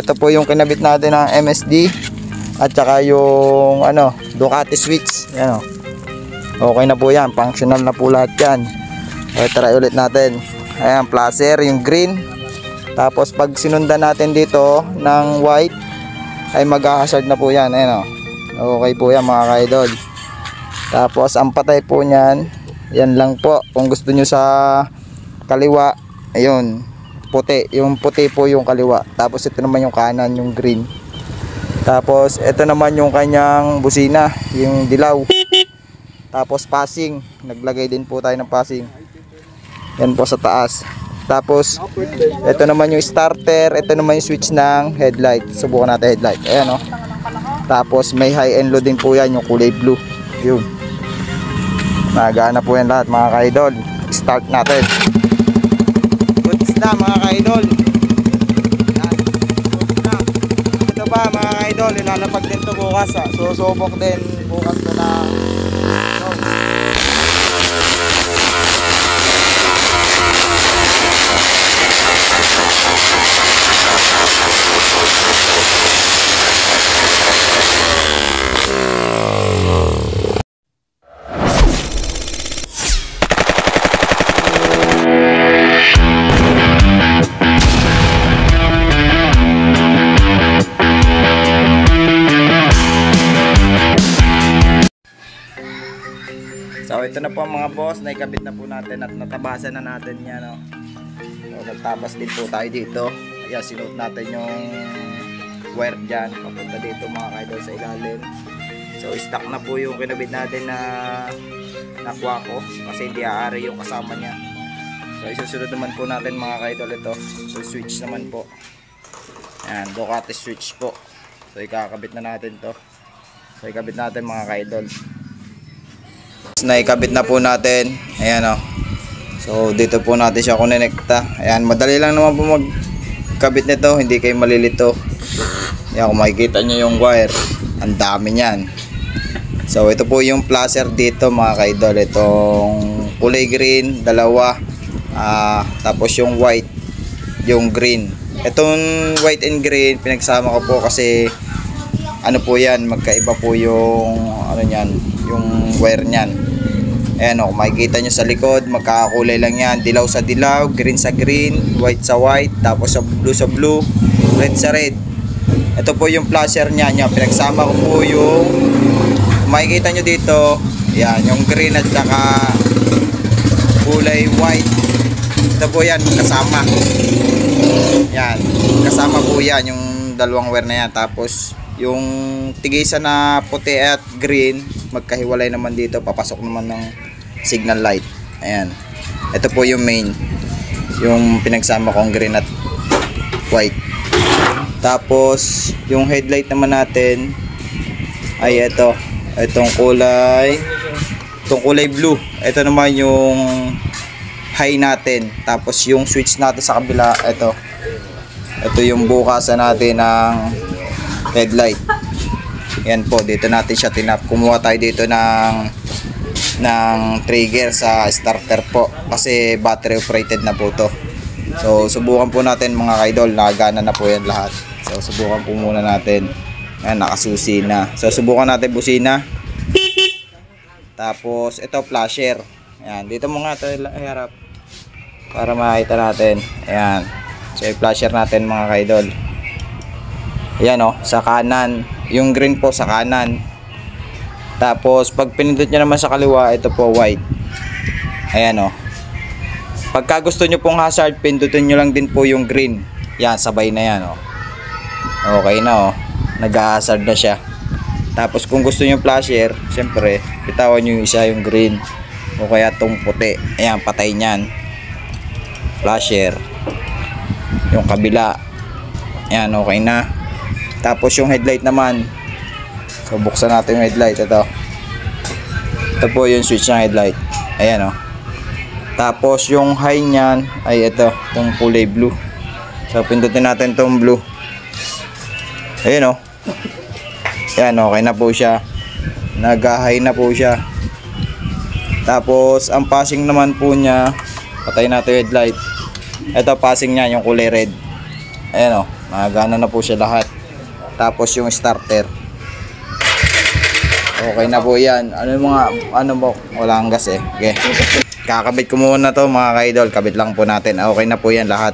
Ito po yung kinabit natin ng MSD at saka yung Ducati switch. Yan, okay na po yan, functional na po lahat yan. Try ulit natin. Ayan, placer yung green. Tapos pag sinundan natin dito ng white ay mag-hazard na po yan. Ayan, okay po yan mga ka-idol. Tapos ang patay po niyan, yan lang po. Kung gusto nyo sa kaliwa, ayun, puti. Yung puti po yung kaliwa. Tapos ito naman yung kanan, yung green. Tapos ito naman yung kanyang busina, yung dilaw. Tapos passing, naglagay din po tayo ng passing. Yan po sa taas. Tapos ito naman yung starter, ito naman yung switch ng headlight. Subukan natin headlight. Ayan, Tapos may high and low din po yan, yung kulay blue. Yun. Nagana po yan lahat mga ka-idol. Start natin. Goods na mga ka-idol. Ito ba mga ka-idol, ilalapag din to bukas. Susubok din bukas to na So ito na po mga boss, naikabit na po natin at natabasan na natin yan. So nagtabas din po tayo dito. Ayan, sinuot natin yung wire dyan papunta dito mga ka-idol sa ilalim. So stock na po yung kinabit natin na nakuha ko kasi hindi aari yung kasama niya. So isusunod naman po natin mga ka-idol ito. So switch naman po. Ayan, Ducati switch po. So ikakabit na natin to. So ikabit natin mga ka-idol. Naikabit na po natin. Ayan, So dito po natin siya konekta. Ayan, madali lang naman po magkabit nito, hindi kayo malilito. Ayan, kung makikita nyo yung wire, ang dami niyan. So ito po yung placer dito mga ka-idol. Itong kulay green, dalawa. Tapos yung white, yung green. Itong white and green pinagsama ko po kasi ano po yan, magkaiba po yung niyan, yung wire niyan. Ayan, kung makikita nyo sa likod, magkakakulay lang yan. Dilaw sa dilaw, green sa green, white sa white, tapos sa blue, red sa red. Ito po yung placer nya. Pinagsama ko po yung, kung makikita nyo dito, yan, yung green at saka kulay white. Ito po yan, kasama. Yan, kasama po yan, yung dalawang wire na yan. Tapos yung tigisa na puti at green, magkahiwalay naman dito, papasok naman ng signal light. Ayan, ito po yung main, yung pinagsama kong green at white. Tapos yung headlight naman natin ay itong kulay blue. Ito naman yung high natin. Tapos yung switch natin sa kabila, ito yung bukasan natin ng headlight. Yan po, dito natin siya tinap. Kumuha tayo dito ng trigger sa starter po kasi battery operated na po to. So subukan po natin mga ka-idol, nagana na po yan lahat. So subukan po muna natin. Ayan, nakasusi na. So subukan natin busina. Tapos ito flasher. Ayan, dito mo nga ito iharap para makita natin. Ayan, so i-flasher natin mga ka-idol. Ayan, sa kanan, yung green po sa kanan. Tapos pag pinindot nyo naman sa kaliwa, ito po white. Ayan, pagka gusto nyo pong hazard, pindutin nyo lang din po yung green. Yan, sabay na yan, okay na, nag-hazard na siya. Tapos kung gusto nyo flasher, siyempre bitawan nyo yung isa, yung green o kaya itong puti. Ayan, patay nyan, flasher. Yung kabila, ayan, okay na. Tapos yung headlight naman, so buksan natin yung headlight. Ito po yung switch ng headlight. Ayan, Tapos yung high nyan ay itong kulay blue. So pindutin natin itong blue. Ayan, Ayan, okay na po siya. Nag-high na po siya. Tapos ang passing naman po niya Patayin natin yung headlight. Ito passing niya yung kulay red. Ayan o, nagana na po siya lahat. Tapos yung starter. Okay na po yan. Ano yung mga, ano mo, wala kang gas eh. Okay. Kakabit ko muna to mga ka-idol. Kabit lang po natin. Okay na po yan lahat.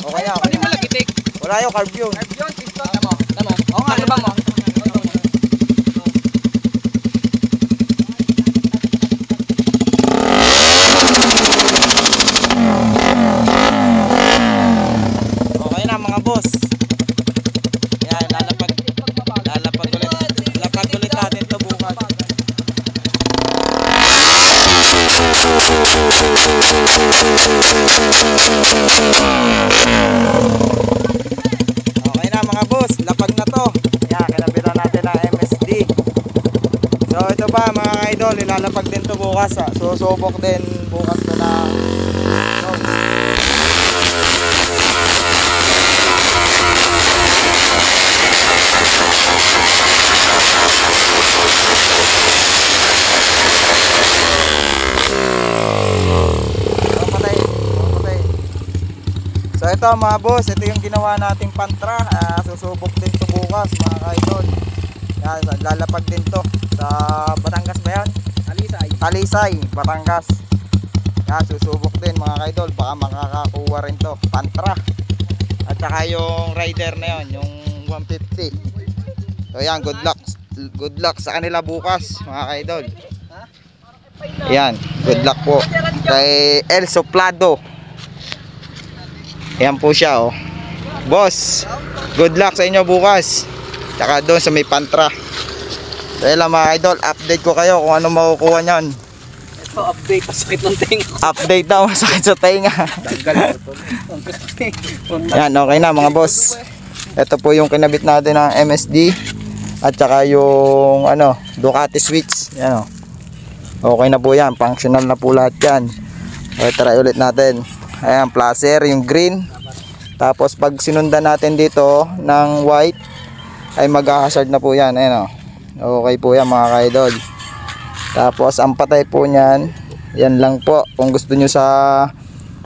Okay na. Hindi mo lagitik. Wala yung carb yun. Carb yun, piston. Tama. Oo nga, ano ba mo? Okay na mga boss. Yan, lalapag ulit. Lapag ulit natin ito bukas. Okay na mga boss, lapag na to. Yan, kinabitan natin ang MSD. So ito pa mga idol, ilalapag din to bukas. Susubok din bukas ko na. So ito mga boss, ito yung ginawa nating pantra. Susubok din to bukas mga ka-idol. Yan, lalapag din to sa Batangas ba yan? Talisay, Batangas. Yan, susubok din mga ka-idol. Baka makakakuha rin to, pantra. At saka yung rider na yon, yung 150. So yan, good luck sa kanila bukas mga ka-idol. Yan, good luck po kay El Soplado. Ayan po siya oh. Boss, good luck sa inyo bukas. Tsaka doon sa may pantra. So yun lang mga idol, update ko kayo kung ano makukuha nyan. Ito, update. Masakit ng tenga. Update daw, masakit sa tenga. Yan, okay na mga boss. Ito po yung kinabit natin ng MSD. At saka yung ano, Ducati switch. Yan oh. Okay na po yan, functional na po lahat yan. Okay, try ulit natin. Ayan, placer, yung green. Tapos pag sinundan natin dito ng white, ay mag-hazard na po yan. Ayan o. Okay po yan mga ka-idol. Tapos ang patay po nyan, yan lang po. Kung gusto nyo sa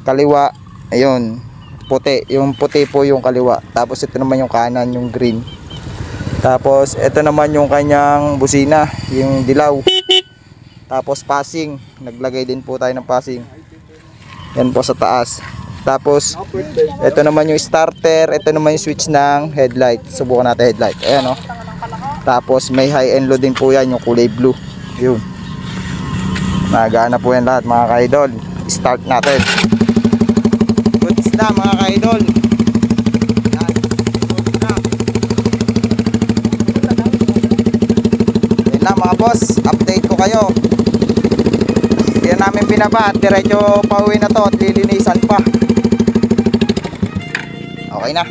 kaliwa, ayun, puti. Yung puti po yung kaliwa. Tapos ito naman yung kanan, yung green. Tapos ito naman yung kanyang busina, yung dilaw. Tapos passing, naglagay din po tayo ng passing. Yan po sa taas. Tapos ito naman yung starter, ito naman yung switch ng headlight. Subukan natin headlight. Ayan o. Tapos may high and low din po yan, yung kulay blue. Yun. Nagana po yan lahat mga ka-idol. Start natin. Goods na mga ka-idol. Yan. Goods na. Yan lang mga boss. Update ko kayo. Hindi namin binaba at diretso pauwi na to at lilinisan pa. Okay na.